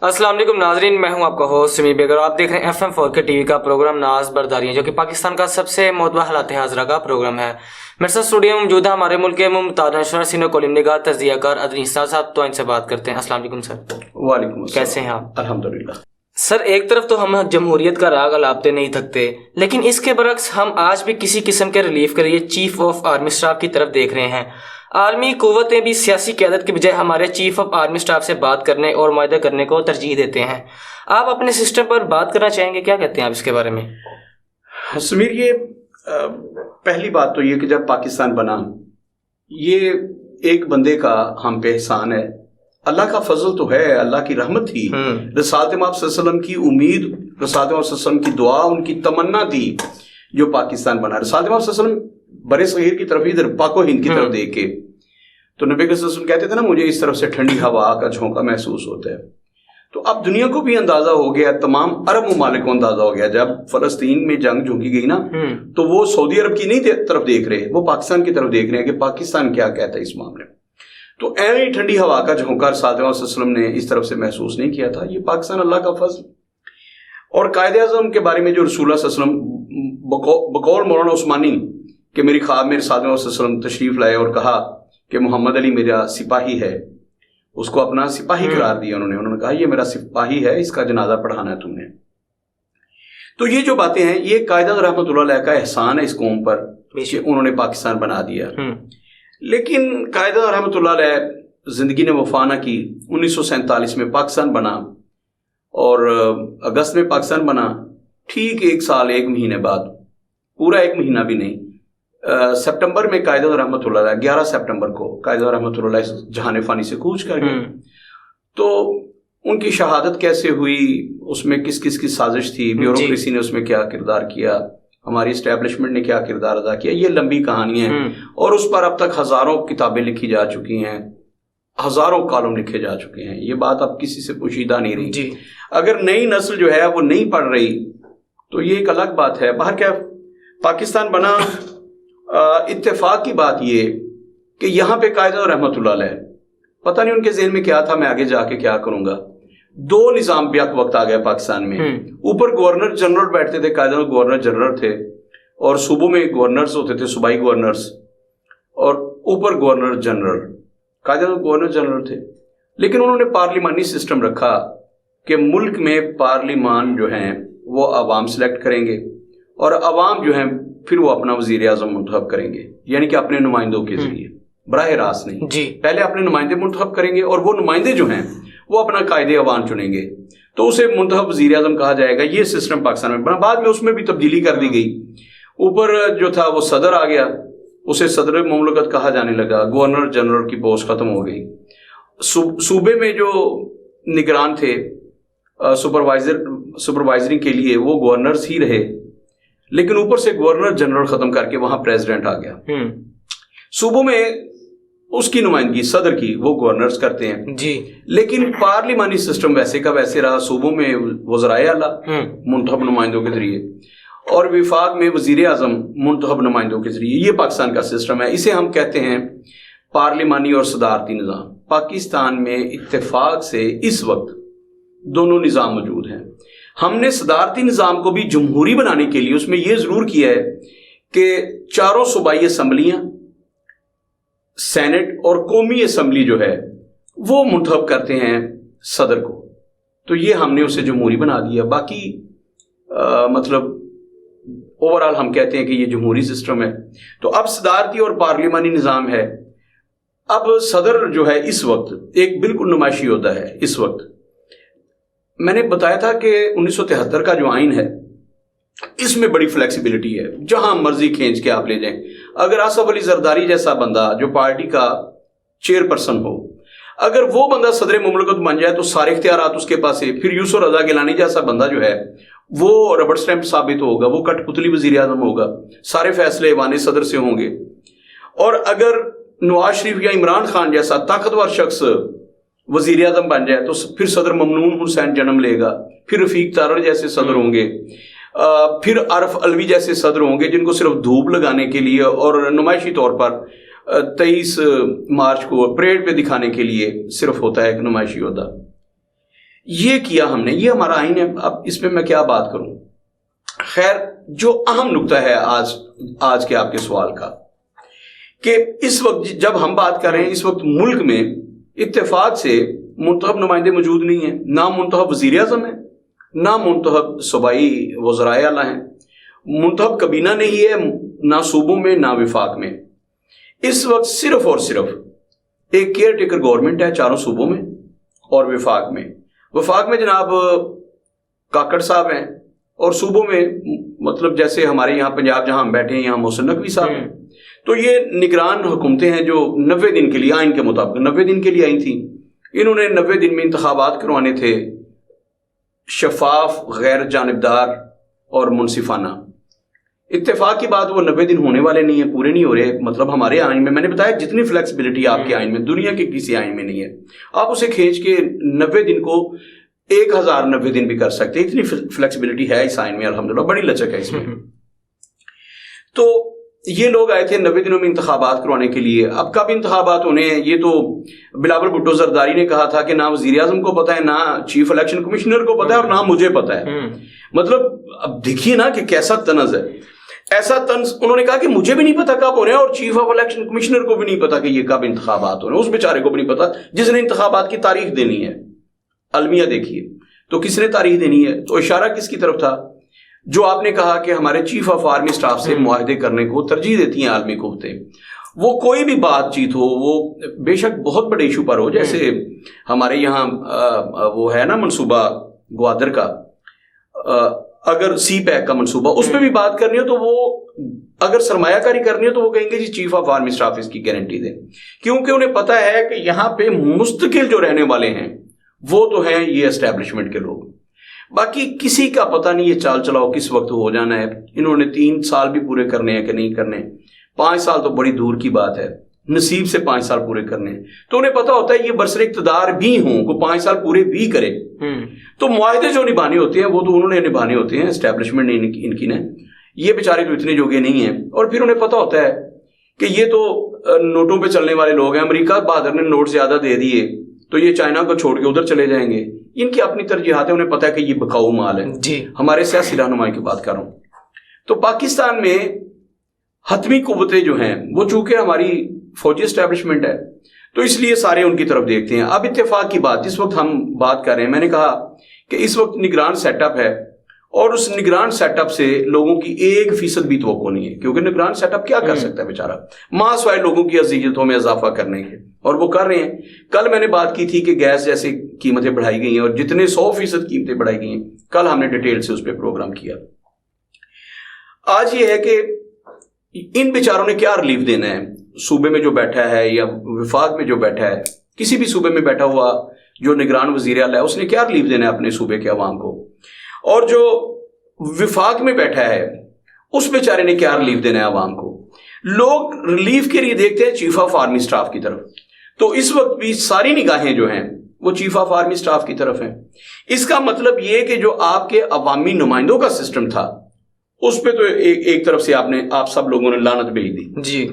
السلام علیکم ناظرین، میں ہوں آپ کا ہوسٹ سمیع بیگ اور آپ دیکھ رہے ہیں FM4K ٹی وی کا پروگرام ناز برداری، جو کہ پاکستان کا سب سے معتبر حالات حاضرہ کا پروگرام ہے۔ میرے ساتھ اسٹوڈیو میں موجود ہے ہمارے ملک کے ممتاز نشر سینئر کالم نگار تجزیہ کار ادنی صاحب، تو ان سے بات کرتے ہیں۔ السلام علیکم سر۔ وعلیکم السلام۔ کیسے ہیں آپ؟ الحمدللہ۔ سر، ایک طرف تو ہم جمہوریت کا راگ الاپتے نہیں تھکتے، لیکن اس کے برعکس ہم آج بھی کسی قسم کے ریلیف کے لیے چیف آف آرمی اسٹاف کی طرف دیکھ رہے ہیں۔ عالمی قوتیں بھی سیاسی قیادت کے بجائے ہمارے چیف آف آرمی اسٹاف سے بات کرنے اور معاہدہ کرنے کو ترجیح دیتے ہیں۔ آپ اپنے سسٹم پر بات کرنا چاہیں گے، کیا کہتے ہیں آپ اس کے بارے میں؟ سمیر، یہ پہلی بات تو یہ کہ جب پاکستان بنا، یہ ایک بندے کا ہم پہ احسان ہے۔ اللہ کا فضل تو ہے، اللہ کی رحمت تھی، رسالت مآب صلی اللہ علیہ وسلم کی امید، رسالت مآب صلی اللہ علیہ وسلم کی دعا، ان کی تمنا تھی جو پاکستان بنا۔ رسالت مآب صلی اللہ علیہ وسلم برے صغیر کی طرف، ادھر پاک و ہند کی طرف دیکھ کے، تو نبی صلی اللہ علیہ وسلم کہتے تھے نا، مجھے اس طرف سے ٹھنڈی ہوا کا جھونکا محسوس ہوتا ہے۔ تو اب دنیا کو بھی اندازہ ہو گیا، تمام عرب ممالک کو اندازہ ہو گیا، جب فلسطین میں جنگ جھونکی گئی نا، تو وہ سعودی عرب کی نہیں طرف دیکھ رہے، وہ پاکستان کی طرف دیکھ رہے ہیں کہ پاکستان کیا کہتا ہے اس معاملے میں۔ تو ایویں ٹھنڈی ہوا کا جھونکا رسالت مآب صلی اللہ علیہ وسلم نے اس طرف سے محسوس نہیں کیا تھا۔ یہ پاکستان اللہ کا فضل۔ اور قائد اعظم کے بارے میں جو رسول اللہ صلی اللہ علیہ وسلم بقول مولانا عثمانی کہ میری خواب میں رسالت مآب صلی اللہ علیہ وسلم تشریف لائے اور کہا کہ محمد علی میرا سپاہی ہے، اس کو اپنا سپاہی قرار دیا انہوں نے کہا یہ میرا سپاہی ہے، اس کا جنازہ پڑھانا ہے تم نے۔ تو یہ جو باتیں ہیں، یہ قائد اعظم رحمۃ اللہ علیہ کا احسان ہے اس قوم پر کہ انہوں نے پاکستان بنا دیا۔ لیکن قائد اعظم رحمۃ اللہ علیہ زندگی نے وفا نہ کی۔ 1947 میں پاکستان بنا اور اگست میں پاکستان بنا، ٹھیک 1 سال 1 مہینے بعد، پورا 1 مہینہ بھی نہیں، سپٹمبر میں قائد اعظم رحمۃ اللہ علیہ 11 سپٹمبر کو قائد اعظم رحمۃ اللہ علیہ جہان فانی سے کوچ کر گئے۔ تو ان کی شہادت کیسے ہوئی، اس میں کس کس کی سازش تھی، بیوروکریسی نے اس میں کیا کردار کیا، ہماری اسٹیبلشمنٹ نے کیا کردار ادا کیا، یہ لمبی کہانی ہے اور اس پر اب تک ہزاروں کتابیں لکھی جا چکی ہیں، ہزاروں کالم لکھے جا چکے ہیں۔ یہ بات اب کسی سے پوشیدہ نہیں رہی۔ اگر نئی نسل جو ہے وہ نہیں پڑھ رہی تو یہ ایک الگ بات ہے۔ باہر کیا پاکستان بنا، اتفاق کی بات یہ کہ یہاں پہ قائد اعظم رحمۃ اللہ علیہ، پتہ نہیں ان کے ذہن میں کیا تھا، میں آگے جا کے کیا کروں گا۔ 2 نظام بیک وقت آ گیا پاکستان میں۔ اوپر گورنر جنرل بیٹھتے تھے، قائد اعظم گورنر جنرل تھے، اور صوبوں میں گورنرز ہوتے تھے، صوبائی گورنرز، اور اوپر governor general, Quaid Azam governor general تھے۔ لیکن انہوں نے پارلیمانی سسٹم رکھا کہ ملک میں پارلیمان جو ہیں وہ عوام سلیکٹ کریں گے، اور عوام جو ہیں پھر وہ اپنا وزیر اعظم منتخب کریں گے، یعنی کہ اپنے نمائندوں کے ذریعے، براہ راست نہیں۔ پہلے اپنے نمائندے منتخب کریں گے اور وہ نمائندے جو ہیں وہ اپنا قائد عوام چنیں گے، تو اسے منتخب وزیر اعظم کہا جائے گا۔ یہ سسٹم پاکستان میں بنا، بعد میں اس میں بھی تبدیلی کر دی گئی۔ اوپر جو تھا وہ صدر آ گیا، اسے صدر مملکت کہا جانے لگا، گورنر جنرل کی پوسٹ ختم ہو گئی۔ صوبے میں جو نگران تھے سپروائزرنگ کے لیے، وہ گورنرز ہی رہے، لیکن اوپر سے گورنر جنرل ختم کر کے وہاں پریزیڈنٹ آ گیا۔ صوبوں میں اس کی نمائندگی صدر کی وہ گورنرز کرتے ہیں لیکن پارلیمانی سسٹم ویسے کا ویسے رہا۔ صوبوں میں وزرائے اعلیٰ منتخب نمائندوں کے ذریعے، اور وفاق میں وزیر اعظم منتخب نمائندوں کے ذریعے۔ یہ پاکستان کا سسٹم ہے، اسے ہم کہتے ہیں پارلیمانی اور صدارتی نظام۔ پاکستان میں اتفاق سے اس وقت دونوں نظام موجود ہیں۔ ہم نے صدارتی نظام کو بھی جمہوری بنانے کے لیے اس میں یہ ضرور کیا ہے کہ 4 صوبائی اسمبلیاں، سینٹ اور قومی اسمبلی جو ہے وہ منتخب کرتے ہیں صدر کو، تو یہ ہم نے اسے جمہوری بنا دیا۔ باقی مطلب اوورآل ہم کہتے ہیں کہ یہ جمہوری سسٹم ہے۔ تو اب صدارتی اور پارلیمانی نظام ہے۔ اب صدر جو ہے اس وقت ایک بالکل نمائشی عہدہ ہے۔ اس وقت میں نے بتایا تھا کہ 1973 کا جو آئین ہے اس میں بڑی فلیکسیبلٹی ہے، جہاں مرضی کھینچ کے آپ لے جائیں۔ اگر آصف علی زرداری جیسا بندہ جو پارٹی کا چیئر پرسن ہو، اگر وہ بندہ صدر مملکت بن جائے تو سارے اختیارات اس کے پاس ہے۔ پھر یوسف رضا گیلانی جیسا بندہ جو ہے وہ ربڑ سٹیمپ ثابت ہوگا، وہ کٹ پتلی وزیر اعظم ہوگا، سارے فیصلے ایوان صدر سے ہوں گے۔ اور اگر نواز شریف یا عمران خان جیسا طاقتور شخص وزیر اعظم بن جائے تو پھر صدر ممنون حسین جنم لے گا، پھر رفیق تارڑ جیسے صدر ہوں گے، پھر عارف علوی جیسے صدر ہوں گے جن کو صرف دھوپ لگانے کے لیے اور نمائشی طور پر 23 مارچ کو پریڈ پہ دکھانے کے لیے صرف ہوتا ہے ایک نمائشی عہدہ۔ یہ کیا ہم نے, یہ ہمارا آئین ہے. اب اس پہ میں کیا بات کروں. خیر, جو اہم نقطہ ہے آج کے آپ کے سوال کا, کہ اس وقت جب ہم بات کر رہے ہیں, اس وقت ملک میں اتفاق سے منتخب نمائندے موجود نہیں ہیں. نہ منتخب وزیر اعظم ہے, نہ منتخب صوبائی وزرائے اعلیٰ ہیں, منتخب کابینہ نہیں ہے, نہ صوبوں میں نہ وفاق میں. اس وقت صرف اور صرف ایک کیئر ٹیکر گورنمنٹ ہے چاروں صوبوں میں اور وفاق میں. وفاق میں جناب کاکڑ صاحب ہیں, اور صوبوں میں مطلب جیسے ہمارے یہاں پنجاب جہاں ہم بیٹھے ہیں یہاں محسن نقوی صاحب ہیں. تو یہ نگران حکومتیں ہیں جو 90 دن کے لیے, آئین کے مطابق 90 دن کے لیے آئی تھیں. انہوں نے 90 دن میں انتخابات کروانے تھے, شفاف, غیر جانبدار اور منصفانہ. اتفاق کی بات وہ 90 دن ہونے والے نہیں ہیں, پورے نہیں ہو رہے. مطلب ہمارے آئین میں, میں نے بتایا جتنی فلیکسیبلٹی آپ کے آئین میں دنیا کے کسی آئین میں نہیں ہے. آپ اسے کھینچ کے 90 دن کو 1090 دن بھی کر سکتے. اتنی فلیکسیبلٹی ہے اس آئین میں, الحمدللہ بڑی لچک ہے اس میں. تو یہ لوگ آئے تھے 90 دنوں میں انتخابات کروانے کے لیے. اب کب انتخابات ہونے ہیں یہ تو بلاول بھٹو زرداری نے کہا تھا کہ نہ وزیر اعظم کو پتہ ہے, نہ چیف الیکشن کمشنر کو پتہ ہے, اور نہ مجھے پتہ ہے. مطلب اب دیکھیے نا کہ کیسا طنز ہے. ایسا طنز انہوں نے کہا کہ مجھے بھی نہیں پتا کب ہو رہے ہیں, اور چیف آف الیکشن کمشنر کو بھی نہیں پتا کہ یہ کب انتخابات ہو رہے ہیں. اس بیچارے کو بھی نہیں پتا جس نے انتخابات کی تاریخ دینی ہے. المیہ دیکھیے تو کس نے تاریخ دینی ہے. تو اشارہ کس کی طرف تھا, جو آپ نے کہا کہ ہمارے چیف آف آرمی سٹاف سے معاہدے کرنے کو ترجیح دیتی ہیں عالمی قوتیں. وہ کوئی بھی بات چیت ہو, وہ بے شک بہت بڑے ایشو پر ہو, جیسے ہمارے یہاں وہ ہے نا منصوبہ گوادر کا, اگر سی پیک کا منصوبہ, اس پہ بھی بات کرنی ہو تو وہ اگر سرمایہ کاری کرنی ہو تو وہ کہیں گے جی چیف آف آرمی سٹاف اس کی گارنٹی دیں, کیونکہ انہیں پتا ہے کہ یہاں پہ مستقل جو رہنے والے ہیں وہ تو ہیں یہ اسٹیبلشمنٹ کے لوگ. باقی کسی کا پتہ نہیں یہ چال چلاؤ کس وقت ہو جانا ہے. انہوں نے 3 سال بھی پورے کرنے ہیں کہ نہیں کرنے, 5 سال تو بڑی دور کی بات ہے, نصیب سے 5 سال پورے کرنے ہیں. تو انہیں پتا ہوتا ہے یہ برسر اقتدار بھی ہوں, کو 5 سال پورے بھی کرے. تو معاہدے جو نبھانے ہوتے ہیں وہ تو انہوں نے نبھانے ہوتے ہیں, اسٹیبلشمنٹ نے ان کی نے. یہ بیچارے تو اتنے جوگے نہیں ہیں. اور پھر انہیں پتا ہوتا ہے کہ یہ تو نوٹوں پہ چلنے والے لوگ ہیں, امریکہ بہادر نے نوٹ زیادہ دے دیے تو یہ چائنا کو چھوڑ کے ادھر چلے جائیں گے. ان کی اپنی ترجیحات ہیں, انہیں پتا ہے کہ یہ بکاؤ مال ہے. جی, ہمارے سیاسی رہنمائی کی بات کر رہا ہوں. تو پاکستان میں حتمی قوتیں جو ہیں وہ چونکہ ہماری فوجی اسٹیبلشمنٹ ہے تو اس لیے سارے ان کی طرف دیکھتے ہیں. اب اتفاق کی بات جس وقت ہم بات کر رہے ہیں, میں نے کہا کہ اس وقت نگران سیٹ اپ ہے, اور اس نگران سیٹ اپ سے لوگوں کی 1% بھی توقع نہیں ہے, کیونکہ نگران سیٹ اپ کیا کر سکتا ہے بیچارہ, ماں سوائے لوگوں کی اذیتوں میں اضافہ کرنے کے, اور وہ کر رہے ہیں. کل میں نے بات کی تھی کہ گیس جیسے قیمتیں بڑھائی گئی ہیں, اور جتنے 100% قیمتیں بڑھائی گئی ہیں, کل ہم نے ڈیٹیل سے اس پہ پروگرام کیا. آج یہ ہے کہ ان بیچاروں نے کیا ریلیف دینا ہے, صوبے میں جو بیٹھا ہے یا وفاق میں جو بیٹھا ہے, کسی بھی صوبے میں بیٹھا ہوا جو نگران وزیر اعلیٰ ہے اس نے کیا ریلیف دینا ہے اپنے صوبے کے عوام کو, اور جو وفاق میں بیٹھا ہے اس بیچارے نے کیا ریلیف دینا ہے عوام کو. لوگ ریلیف کے لیے دیکھتے ہیں چیف آف آرمی سٹاف کی طرف. تو اس وقت بھی ساری نگاہیں جو ہیں وہ چیف آف آرمی سٹاف کی طرف ہیں. اس کا مطلب یہ کہ جو آپ کے عوامی نمائندوں کا سسٹم تھا اس پہ تو ایک طرف سے آپ سب لوگوں نے لعنت بھیج دی. جی,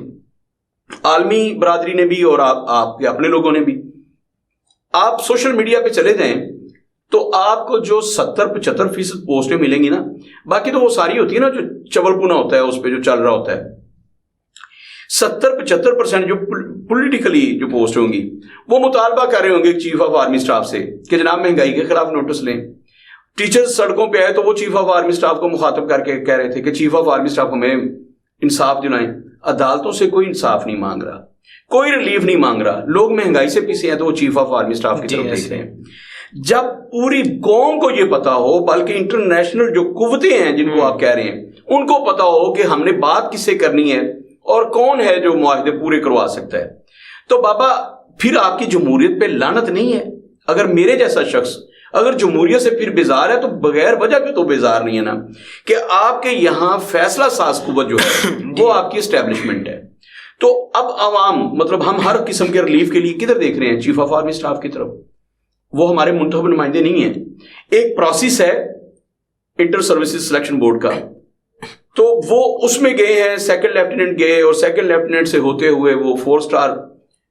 عالمی برادری نے بھی اور آپ کے اپنے لوگوں نے بھی. آپ سوشل میڈیا پہ چلے جائیں تو آپ کو جو 70-75% پوسٹیں ملیں گی نا, باقی تو وہ ساری ہوتی ہے نا جو چول پونا ہوتا ہے اس پہ جو چل رہا ہوتا ہے. 70-75% جو پولیٹیکلی جو پوسٹ ہوں گی وہ مطالبہ کر رہے ہوں گے چیف آف آرمی سٹاف سے کہ جناب مہنگائی کے خلاف نوٹس لیں. ٹیچرز سڑکوں پہ آئے تو وہ چیف آف آرمی سٹاف کو مخاطب کر کے کہہ رہے تھے کہ چیف آف آرمی سٹاف ہمیں انصاف دلائیں. عدالتوں سے کوئی انصاف نہیں مانگ رہا, کوئی ریلیف نہیں مانگ رہا. لوگ مہنگائی سے پیچھے ہیں تو وہ چیف آف آرمی سٹاف کی طرف دیکھ رہے ہیں. جب پوری قوم کو یہ پتا ہو, بلکہ انٹرنیشنل جو قوتیں ہیں جن کو آپ کہہ رہے ہیں ان کو پتا ہو کہ ہم نے بات کس سے کرنی ہے اور کون ہے جو معاہدے پورے کروا سکتا ہے, تو بابا پھر آپ کی جمہوریت پہ لعنت نہیں ہے. اگر میرے جیسا شخص اگر جمہوریت سے پھر بیزار ہے تو بغیر وجہ کے تو بیزار نہیں ہے نا, کہ آپ کے یہاں فیصلہ ساز قوت جو ہے وہ آپ کی اسٹیبلشمنٹ ہے. تو اب عوام مطلب ہم ہر قسم کے ریلیف کے لیے کدھر دیکھ رہے ہیں, چیف آف آرمی سٹاف کی طرف. وہ ہمارے منتخب نمائندے نہیں ہیں. ایک پروسیس ہے انٹر سروسز سلیکشن بورڈ کا, تو وہ اس میں گئے ہیں, سیکنڈ لیفٹیننٹ گئے اور سیکنڈ لیفٹیننٹ سے ہوتے ہوئے وہ 4 سٹار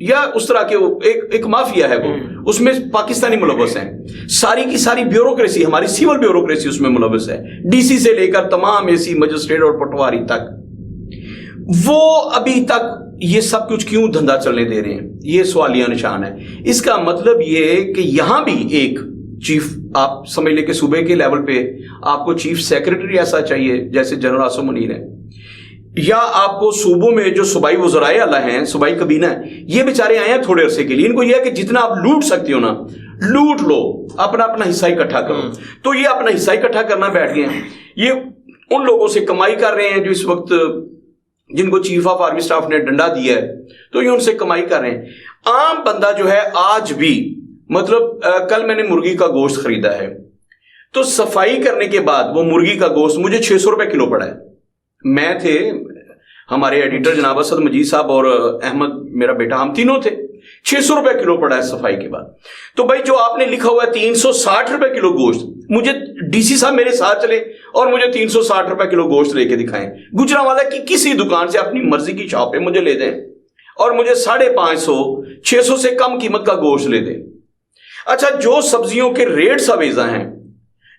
یا اس طرح کے ایک مافیا ہے وہ، اس میں پاکستانی ملوث ہیں، ساری کی ساری بیوروکریسی، ہماری سول بیوروکریسی اس میں ملوث ہے، ڈی سی سے لے کر تمام اے سی، مجسٹریٹ اور پٹواری تک، وہ ابھی تک یہ سب کچھ کیوں دھندا چلنے دے رہے ہیں؟ یہ سوالیہ نشان ہے۔ اس کا مطلب یہ کہ یہاں بھی ایک چیف، آپ سمجھ لیں کہ صوبے کے لیول پہ آپ کو چیف سیکرٹری ایسا چاہیے جیسے جنرل عاصم منیر ہے، یا آپ کو صوبوں میں جو صوبائی وزرائے اعلیٰ ہیں، صوبائی کابینہ ہے، یہ بیچارے آئے ہیں تھوڑے عرصے کے لیے، ان کو یہ ہے کہ جتنا آپ لوٹ سکتے ہو نا لوٹ لو، اپنا اپنا حصہ اکٹھا کرو۔ تو یہ اپنا حصہ اکٹھا کرنا بیٹھ گئے ہیں، یہ ان لوگوں سے کمائی کر رہے ہیں جو اس وقت جن کو چیف آف آرمی سٹاف نے ڈنڈا دیا ہے، تو یہ ان سے کمائی کر رہے ہیں۔ عام بندہ جو ہے آج بھی، مطلب کل میں نے مرغی کا گوشت خریدا ہے، تو صفائی کرنے کے بعد وہ مرغی کا گوشت مجھے 600 روپے کلو پڑا ہے۔ میں تھے، ہمارے ایڈیٹر جناب اسد مجید صاحب اور احمد میرا بیٹا، ہم تینوں تھے، 600 روپے کلو پڑا ہے صفائی کے بعد۔ تو بھائی جو آپ نے لکھا ہوا ہے 360 روپے کلو گوشت، مجھے ڈی سی صاحب میرے ساتھ چلے اور مجھے 360 روپے کلو گوشت لے کے دکھائیں، گجرانوالہ کی کسی دکان سے اپنی مرضی کی شاپ پہ مجھے لے دیں اور مجھے 550 600 سے کم قیمت کا گوشت لے دیں۔ اچھا، جو سبزیوں کے ریٹس اویزہ ہیں،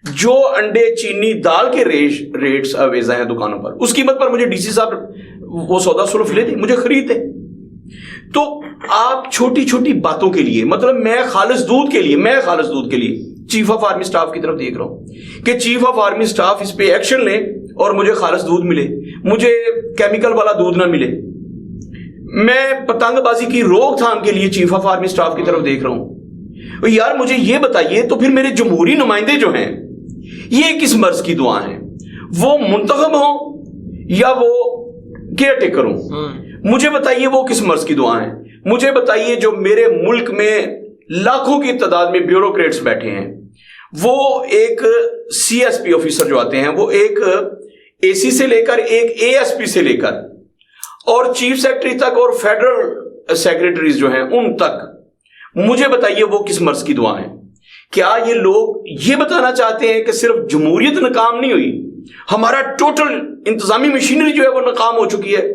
جو انڈے، چینی، دال کے ریٹس اویزہ ہیں دکانوں پر، اس قیمت پر مجھے ڈی سی صاحب وہ سودا سلف لے دیں، مجھے خرید دیں۔ تو آپ چھوٹی چھوٹی باتوں کے لیے، مطلب میں خالص دودھ کے لیے چیف آف آرمی سٹاف کی طرف دیکھ رہا ہوں کہ چیف آف آرمی سٹاف اس پہ ایکشن لے اور مجھے خالص دودھ ملے، مجھے کیمیکل والا دودھ نہ ملے۔ میں پتنگ بازی کی روک تھام کے لیے چیف آف آرمی سٹاف کی طرف دیکھ رہا ہوں۔ یار مجھے یہ بتائیے، تو پھر میرے جمہوری نمائندے جو ہیں یہ کس مرض کی دعا ہیں؟ وہ منتخب ہوں یا وہ کیئر ٹیکر ہوں؟ مجھے بتائیے وہ کس مرض کی دعا ہیں؟ مجھے بتائیے جو میرے ملک میں لاکھوں کی تعداد میں بیوروکریٹس بیٹھے ہیں، وہ ایک سی ایس پی آفیسر جو آتے ہیں، وہ ایک اے سی سے لے کر ایک اے ایس پی سے لے کر اور چیف سیکرٹری تک اور فیڈرل سیکرٹریز جو ہیں ان تک، مجھے بتائیے وہ کس مرض کی دعا ہیں؟ کیا یہ لوگ یہ بتانا چاہتے ہیں کہ صرف جمہوریت ناکام نہیں ہوئی، ہمارا ٹوٹل انتظامی مشینری جو ہے وہ ناکام ہو چکی ہے،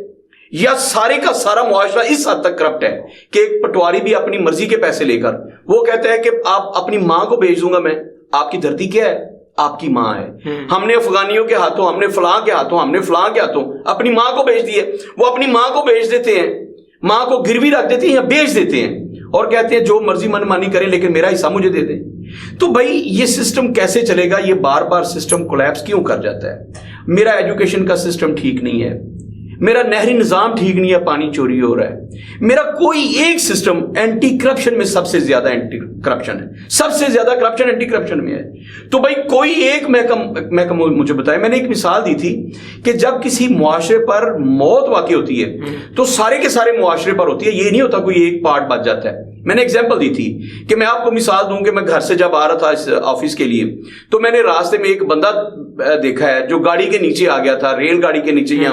یا سارے کا سارا معاشرہ اس حد تک کرپٹ ہے کہ ایک پٹواری بھی اپنی مرضی کے پیسے لے کر وہ کہتا ہے کہ آپ اپنی ماں کو بھیج دوں گا میں، آپ کی دھرتی کیا ہے؟ آپ کی ماں ہے، ہم نے افغانیوں کے ہاتھوں، ہم نے فلاں کے ہاتھوں، ہم نے فلاں کے ہاتھوں اپنی ماں کو بھیج دیے، وہ اپنی ماں کو بھیج دیتے ہیں، ماں کو گروی رکھ دیتے ہیں یا بیچ دیتے ہیں اور کہتے ہیں جو مرضی من مانی کریں لیکن میرا حصہ مجھے دے دیں۔ تو بھائی یہ سسٹم کیسے چلے گا؟ یہ بار بار سسٹم کولیپس کیوں کر جاتا ہے؟ میرا ایجوکیشن کا سسٹم ٹھیک نہیں ہے، میرا نہری نظام ٹھیک نہیں ہے، پانی چوری ہو رہا ہے، میرا کوئی ایک سسٹم اینٹی کرپشن میں سب سے زیادہ اینٹی کرپشن ہے، سب سے زیادہ کرپشن اینٹی کرپشن میں ہے۔ تو بھائی کوئی ایک محکمہ مجھے بتائے۔ میں نے ایک مثال دی تھی کہ جب کسی معاشرے پر موت واقع ہوتی ہے تو سارے کے سارے معاشرے پر ہوتی ہے، یہ نہیں ہوتا کوئی ایک پارٹ بچ جاتا ہے۔ میں نے ایگزامپل دی تھی کہ میں آپ کو مثال دوں کہ میں گھر سے جب آ رہا تھا اس آفس کے لیے تو میں نے راستے میں ایک بندہ دیکھا ہے جو گاڑی کے نیچے آ گیا تھا، ریل گاڑی کے نیچے یا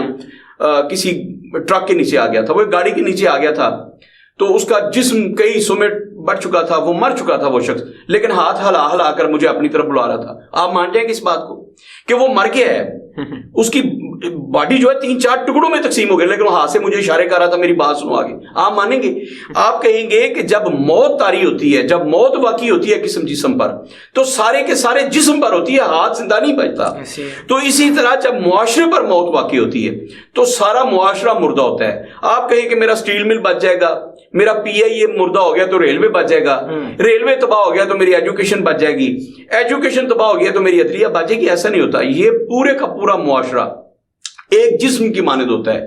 کسی ٹرک کے نیچے آ گیا تھا، وہ ایک گاڑی کے نیچے آ گیا تھا، تو اس کا جسم کئی حصوں میں بٹ چکا تھا، وہ مر چکا تھا وہ شخص، لیکن ہاتھ ہلا ہلا کر مجھے اپنی طرف بلا رہا تھا۔ آپ مانتے ہیں کہ اس بات کو کہ وہ مر گیا ہے، اس کی باڈی جو ہے 3-4 ٹکڑوں میں تقسیم ہو گئی، لیکن وہ ہاتھ سے مجھے اشارے کر رہا تھا میری بات سنو آگے۔ آپ مانیں گے؟ آپ کہیں گے کہ جب موت طاری ہوتی ہے، جب موت واقع ہوتی ہے کسی جسم پر تو سارے کے سارے جسم پر ہوتی ہے، ہاتھ زندہ نہیں بچتا۔ تو اسی طرح جب معاشرے پر موت واقع ہوتی ہے تو سارا معاشرہ مردہ ہوتا ہے۔ آپ کہیں کہ میرا سٹیل مل بچ جائے گا، میرا پی آئی اے مردہ ہو گیا تو ریلوے بچ جائے گا، ریلوے تباہ ہو گیا تو میری ایجوکیشن بچ جائے گی، ایجوکیشن تباہ ہو گیا تو میری عدلیہ بچ جائے گی۔ ایسا نہیں ہوتا، یہ پورے کا پورا معاشرہ ایک جسم کی مانند ہوتا ہے،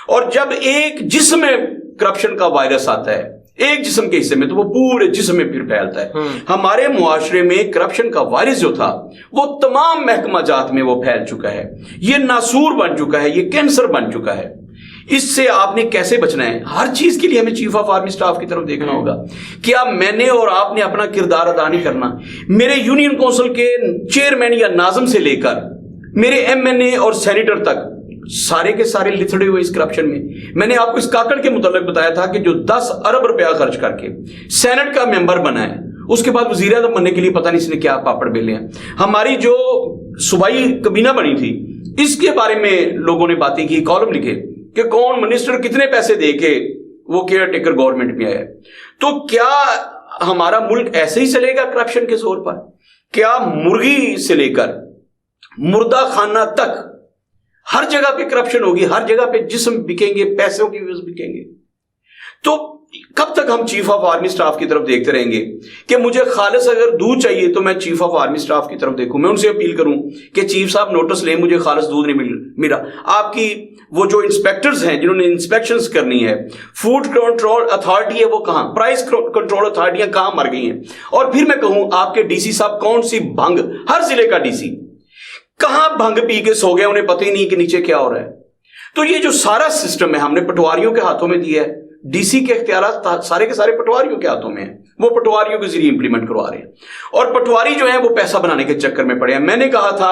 اور جب ایک جسم میں کرپشن کا وائرس آتا ہے ایک جسم کے حصے میں تو وہ پورے جسم میں پھر پھیلتا ہے۔ ہمارے معاشرے میں کرپشن کا وائرس جو تھا وہ تمام محکمہ جات میں وہ پھیل چکا ہے، یہ ناسور بن چکا ہے، یہ کینسر بن چکا ہے۔ اس سے آپ نے کیسے بچنا ہے؟ ہر چیز کے لیے ہمیں چیف آف آرمی سٹاف کی طرف دیکھنا ہوگا۔ کیا میں نے اور آپ نے اپنا کردار ادا نہیں کرنا؟ میرے یونین کونسل کے چیئرمین یا ناظم سے لے کر میرے ایم این اے اور سینیٹر تک سارے کے سارے لتھڑے ہوئے اس کرپشن میں۔ میں نے آپ کو اس کاکڑ کے متعلق بتایا تھا کہ جو 10 ارب روپیہ خرچ کر کے سینٹ کا ممبر بنا ہے، اس کے بعد وزیر اعظم بننے کے لیے پتہ نہیں اس نے کیا پاپڑ بیلے ہیں۔ ہماری جو صوبائی کابینہ بنی تھی اس کے بارے میں لوگوں نے باتیں کی، کالم لکھے کہ کون منسٹر کتنے پیسے دے کے وہ کیئر ٹیکر گورنمنٹ میں آیا ہے. تو کیا ہمارا ملک ایسے ہی چلے گا کرپشن کے زور پر؟ کیا مرغی سے لے کر مردہ خانہ تک ہر جگہ پہ کرپشن ہوگی؟ ہر جگہ پہ جسم بکیں گے، پیسوں کی وجہ بکیں گے؟ تو کب تک ہم چیف آف آرمی سٹاف کی طرف دیکھتے رہیں گے کہ مجھے خالص اگر دودھ چاہیے تو میں چیف آف آرمی سٹاف کی طرف دیکھوں؟ میں ان سے اپیل کروں کہ چیف صاحب نوٹس لیں، مجھے خالص دودھ نہیں ملا. آپ کی وہ جو انسپیکٹرز ہیں جنہوں نے انسپیکشنز کرنی ہے، فوڈ کنٹرول اتھارٹی ہے وہ کہاں، پرائس کنٹرول اتھارٹیاں کہاں مر گئی ہیں؟ اور پھر میں کہوں آپ کے ڈی سی صاحب کون سی بھنگ، ہر ضلع کا ڈی سی کہاں بھنگ پی کے سو گئے، انہیں پتہ ہی نہیں کہ نیچے کیا ہو رہا ہے. تو یہ جو سارا سسٹم ہے ہم نے پٹواریوں کے ہاتھوں میں دیا ہے. ڈی سی کے اختیارات سارے کے سارے پٹواریوں کے ہاتھوں میں ہیں، وہ پٹواریوں کے ذریعے امپلیمنٹ کروا رہے ہیں. اور پٹواری جو ہیں وہ پیسہ بنانے کے چکر میں پڑے ہیں. میں نے کہا تھا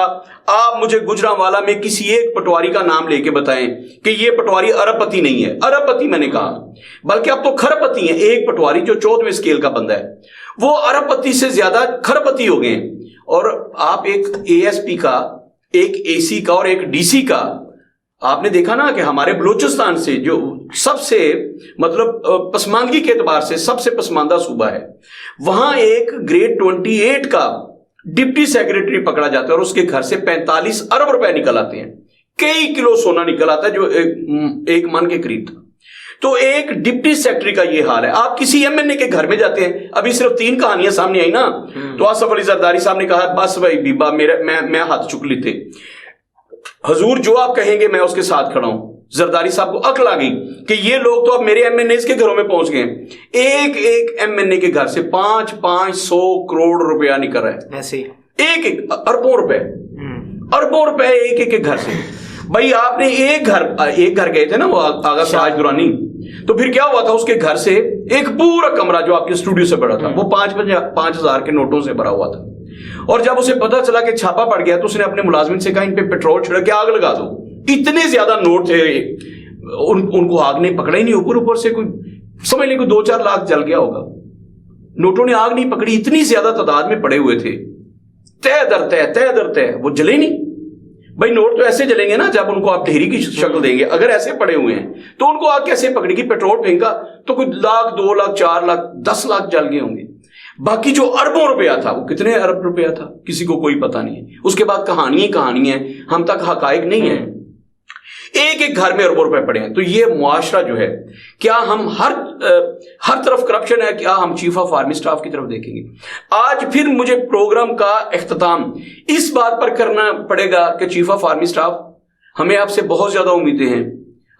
آپ مجھے گجرانوالہ میں کسی ایک پٹواری کا نام لے کے بتائیں کہ یہ پٹواری ارب پتی نہیں ہے. ارب پتی میں نے کہا، بلکہ اب تو کھرب پتی ہیں. ایک پٹواری جو 14ویں اسکیل کا بندہ ہے وہ ارب پتی سے زیادہ کھرب پتی ہو گئے ہیں. اور آپ ایک اے ایس پی کا، ایک اے سی کا اور ایک ڈی سی کا، آپ نے دیکھا نا کہ ہمارے بلوچستان سے جو سب سے مطلب پسماندگی کے اعتبار سے سب سے پسماندہ صوبہ ہے، وہاں ایک گریڈ 28 کا ڈپٹی سیکریٹری پکڑا جاتا ہے اور اس کے گھر سے 45 ارب روپے نکل آتے ہیں. کئی کلو سونا نکل آتا ہے جو ایک من کے قریب تھا. تو ایک ڈپٹی سیکرٹری کا یہ حال ہے. آپ کسی ایم این اے کے گھر میں جاتے ہیں، ابھی صرف 3 کہانیاں سامنے آئی نا، تو آصف علی زرداری صاحب نے کہا بس بھائی بیبا میں ہاتھ چک لیتے، حضور جو آپ کہیں گے میں اس کے ساتھ کھڑا ہوں. زرداری صاحب کو عقل آ گئی کہ یہ لوگ تو اب میرے ایم این اے کے گھروں میں پہنچ گئے ہیں. ایک ایم این اے کے گھر سے 500 کروڑ روپیہ نکل رہا ہے، ایسے ایک اربوں روپے ایک کے گھر سے. بھائی آپ نے ایک گھر گئے تھے نا وہ آغا ساج دورانی، تو پھر کیا ہوا تھا؟ اس کے گھر سے ایک پورا کمرہ جو آپ کے اسٹوڈیو سے بڑا تھا وہ 5,000 کے نوٹوں سے بھرا ہوا تھا. اور جب اسے پتا چلا کہ چھاپا پڑ گیا تو اس نے اپنے ملازمین سے کہا ان پہ پیٹرول چھڑک کے آگ لگا دو. اتنے زیادہ نوٹ تھے، ان کو آگ نے پکڑا ہی نہیں. اوپر سے کوئی سمجھ لیں کوئی 2-4 لاکھ جل گیا ہوگا. نوٹوں نے آگ نہیں پکڑی، اتنی زیادہ تعداد میں پڑے ہوئے تھے. تہ در تہ وہ جلے نہیں. بھائی نوٹ تو ایسے جلیں گے نا جب ان کو آپ ڈھیری کی شکل دیں گے. اگر ایسے پڑے ہوئے ہیں تو ان کو آگ کیسے پکڑے گی؟ پیٹرول پھینکا تو کوئی 1 لاکھ 2 لاکھ 4 لاکھ 10 لاکھ جل گئے ہوں گے. باقی جو اربوں روپیہ تھا وہ کتنے ارب روپیہ تھا کسی کو کوئی پتہ نہیں ہے. اس کے بعد کہانی ہیں، ہم تک حقائق نہیں ہیں. ایک گھر میں اربوں روپے پڑے ہیں. تو یہ معاشرہ جو ہے، کیا ہم ہر طرف کرپشن ہے؟ کیا ہم چیف آف آرمی سٹاف کی طرف دیکھیں گے؟ آج پھر مجھے پروگرام کا اختتام اس بات پر کرنا پڑے گا کہ چیف آف آرمی سٹاف، ہمیں آپ سے بہت زیادہ امیدیں ہیں.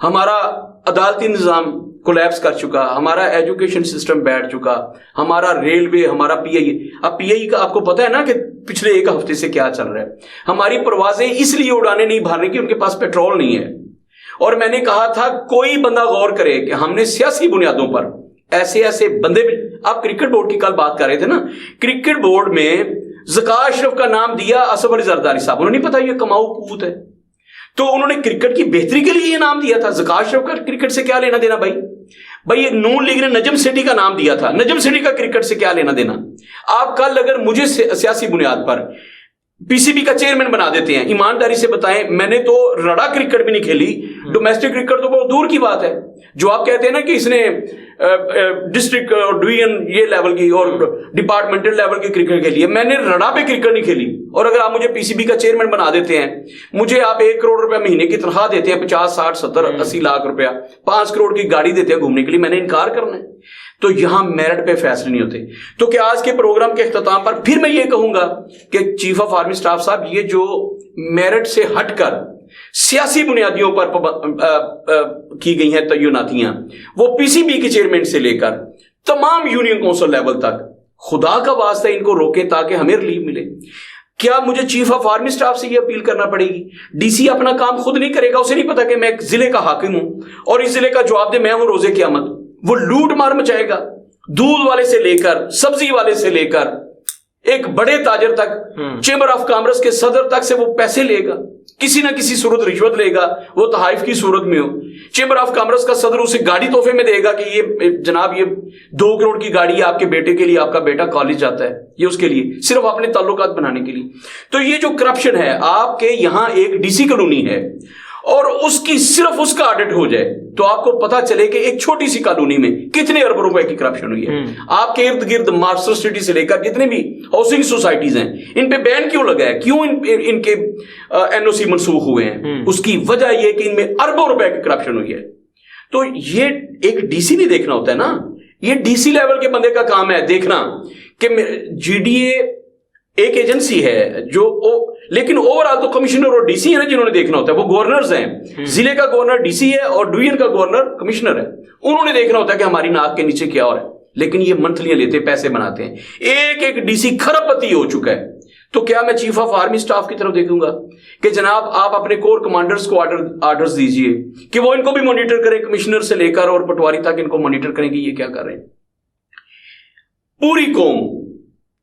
ہمارا عدالتی نظام کولیپس کر چکا، ہمارا ایجوکیشن سسٹم بیٹھ چکا، ہمارا ریلوے، ہمارا پی آئی اے. اب پی آئی اے کا آپ کو پتہ ہے نا کہ پچھلے 1 ہفتے سے کیا چل رہا ہے. ہماری پروازیں اس لیے اڑانے نہیں بھرنے کی ان کے پاس پیٹرول نہیں ہے. اور میں نے کہا تھا کوئی بندہ غور کرے کہ ہم نے سیاسی بنیادوں پر ایسے بندے بھی، آپ کرکٹ بورڈ کی کل بات کر رہے تھے نا، کرکٹ بورڈ میں ذکا اشرف کا نام دیا آصف علی زرداری صاحب. انہوں نے نہیں پتا یہ کماؤ پوت ہے، تو انہوں نے کرکٹ کی بہتری کے لیے یہ نام دیا تھا. ذکا اشرف کا کرکٹ سے کیا لینا دینا؟ بھائی نون لیگ نے نجم سیٹھی کا نام دیا تھا، نجم سیٹھی کا کرکٹ سے کیا لینا دینا؟ آپ کل اگر مجھے سیاسی بنیاد پر پی سی بی کا چیئرمین بنا دیتے ہیں، ایمانداری سے بتائیں، میں نے تو رڑا کرکٹ بھی نہیں کھیلی، ڈومیسٹک کرکٹ تو بہت دور کی بات ہے. جو آپ کہتے ہیں نا کہ اس نے ڈسٹرکٹ اور ڈویژن یہ لیول کی اور ڈپارٹمنٹل لیول کی کرکٹ کھیلی ہے، میں نے رڑا پہ کرکٹ نہیں کھیلی. اور اگر آپ مجھے پی سی بی کا چیئرمین بنا دیتے ہیں، مجھے آپ 1 کروڑ روپے مہینے کی تنخواہ دیتے ہیں، 50 60 70 80 لاکھ روپیہ، 5 کروڑ کی گاڑی دیتے ہیں گھومنے کے لیے، میں نے انکار کرنا ہے؟ تو یہاں میرٹ پہ فیصلے نہیں ہوتے. تو کہ آج کے پروگرام کے اختتام پر پھر میں یہ کہوں گا کہ چیف آف آرمی سٹاف صاحب، یہ جو میرٹ سے ہٹ کر سیاسی بنیادیوں پر کی گئی ہیں تعیناتیاں، وہ پی سی بی کے چیئرمین سے لے کر تمام یونین کونسل لیول تک، خدا کا واسطہ ان کو روکیں تاکہ ہمیں ریلیف ملے. کیا مجھے چیف آف آرمی سٹاف سے یہ اپیل کرنا پڑے گی؟ ڈی سی اپنا کام خود نہیں کرے گا، اسے نہیں پتا کہ میں ایک ضلع کا حاکم ہوں اور اس ضلع کا جواب دے میں ہوں روزے قیامت. وہ لوٹ مار مچائے گا، دودھ والے سے لے کر سبزی والے سے لے کر ایک بڑے تاجر تک، چیمبر آف کامرس کے صدر تک سے وہ پیسے لے گا، کسی نہ کسی صورت رشوت لے گا، وہ تحائف کی صورت میں ہو. چیمبر آف کامرس کا صدر اسے گاڑی تحفے میں دے گا کہ یہ جناب یہ 2 کروڑ کی گاڑی ہے آپ کے بیٹے کے لیے، آپ کا بیٹا کالج جاتا ہے، یہ اس کے لیے صرف اپنے تعلقات بنانے کے لیے. تو یہ جو کرپشن ہے، آپ کے یہاں ایک ڈی سی کالونی ہے اور اس کی صرف اس کا آڈٹ ہو جائے تو آپ کو پتا چلے کہ ایک چھوٹی سی کالونی میں کتنے ارب روپے کی کرپشن ہوئی ہے. آپ کے ارد گرد ماسٹر سٹی سے لے کر جتنے بھی ہاؤسنگ سوسائٹیز ہیں ان پہ بین کیوں لگا ہے, کیوں ان کے این او سی منسوخ ہوئے ہیں؟ اس کی وجہ یہ کہ ان میں اربوں روپے کی کرپشن ہوئی ہے. تو یہ ایک ڈی سی نہیں دیکھنا ہوتا ہے نا, یہ ڈی سی لیول کے بندے کا کام ہے دیکھنا کہ جی ڈی اے ایک ایجنسی ہے جو لیکن اوور آل تو کمشنر اور ڈی سی ہے نا جنہوں نے دیکھنا ہوتا ہے. وہ گورنرز ہیں, ضلع کا گورنر ڈی سی ہے اور ڈویژن کا گورنر کمشنر ہے. انہوں نے دیکھنا ہوتا ہے کہ ہماری ناک کے نیچے کیا ہو رہا ہے. لیکن یہ منتھلیاں لیتے پیسے بناتے ہیں. ایک ڈی سی کھرب پتی ہو چکا ہے. تو کیا میں چیف آف آرمی سٹاف کی طرف دیکھوں گا کہ جناب آپ اپنے کور کمانڈرز کو آرڈرز دیجئے کہ وہ ان کو بھی مانیٹر کریں, کمشنر سے لے کر اور پٹواری تک ان کو مانیٹر کریں کہ یہ کیا کر رہے ہیں. پوری قوم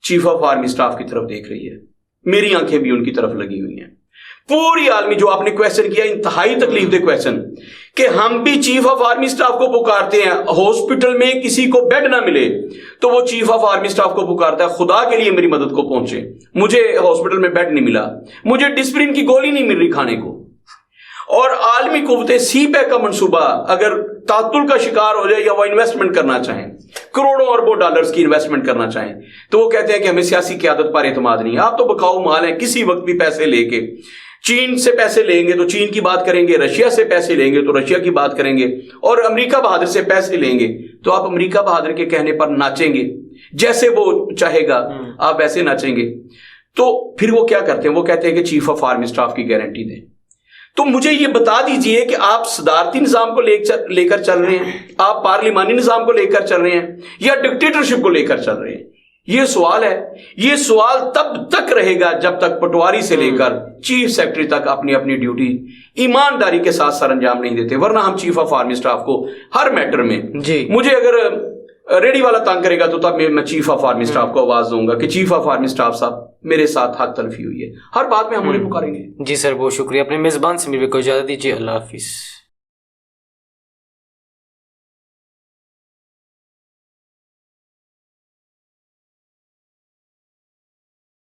چیف آف آرمی سٹاف کی طرف دیکھ رہی ہے, میری آنکھیں بھی ان کی طرف لگی ہوئی ہیں. پوری عالمی, جو آپ نے کویسچن کیا انتہائی تکلیف دہ کویسچن, کہ ہم بھی چیف آف آرمی سٹاف کو پکارتے ہیں. ہاسپٹل میں کسی کو بیڈ نہ ملے تو وہ چیف آف آرمی سٹاف کو پکارتا ہے خدا کے لیے میری مدد کو پہنچے, مجھے ہاسپٹل میں بیڈ نہیں ملا, مجھے ڈسپرین کی گولی نہیں مل رہی کھانے کو. اور عالمی قوتیں سی پیک کا منصوبہ اگر تعطل کا شکار ہو جائے یا وہ انویسٹمنٹ کرنا چاہیں, کروڑوں اربوں ڈالرز کی انویسٹمنٹ کرنا چاہیں, تو وہ کہتے ہیں کہ ہمیں سیاسی قیادت پر اعتماد نہیں. آپ تو بکاؤ مال ہیں, کسی وقت بھی پیسے لے کے چین سے پیسے لیں گے تو چین کی بات کریں گے, رشیا سے پیسے لیں گے تو رشیا کی بات کریں گے, اور امریکہ بہادر سے پیسے لیں گے تو آپ امریکہ بہادر کے کہنے پر ناچیں گے, جیسے وہ چاہے گا آپ ویسے ناچیں گے. تو پھر وہ کیا کرتے ہیں, وہ کہتے ہیں کہ چیف آف آرمی سٹاف کی گارنٹی دیں. تو مجھے یہ بتا دیجئے کہ آپ صدارتی نظام کو لے کر چل رہے ہیں, آپ پارلیمانی نظام کو لے کر چل رہے ہیں, یا ڈکٹیٹرشپ کو لے کر چل رہے ہیں. یہ سوال ہے. یہ سوال تب تک رہے گا جب تک پٹواری سے لے کر چیف سیکرٹری تک اپنی اپنی ڈیوٹی ایمانداری کے ساتھ سر انجام نہیں دیتے. ورنہ ہم چیف آف آرمی سٹاف کو ہر میٹر میں, مجھے اگر ریڈی والا تنگ کرے گا تو تب میں چیف آف آرمی سٹاف کو آواز دوں گا کہ چیف آف آرمی سٹاف صاحب میرے ساتھ حق تلفی ہوئی ہے. ہر بات میں ہم انہیں پکاریں گے. جی سر, بہت شکریہ. اپنے میزبان سے میرے کو اجازت دیجیے. اللہ حافظ.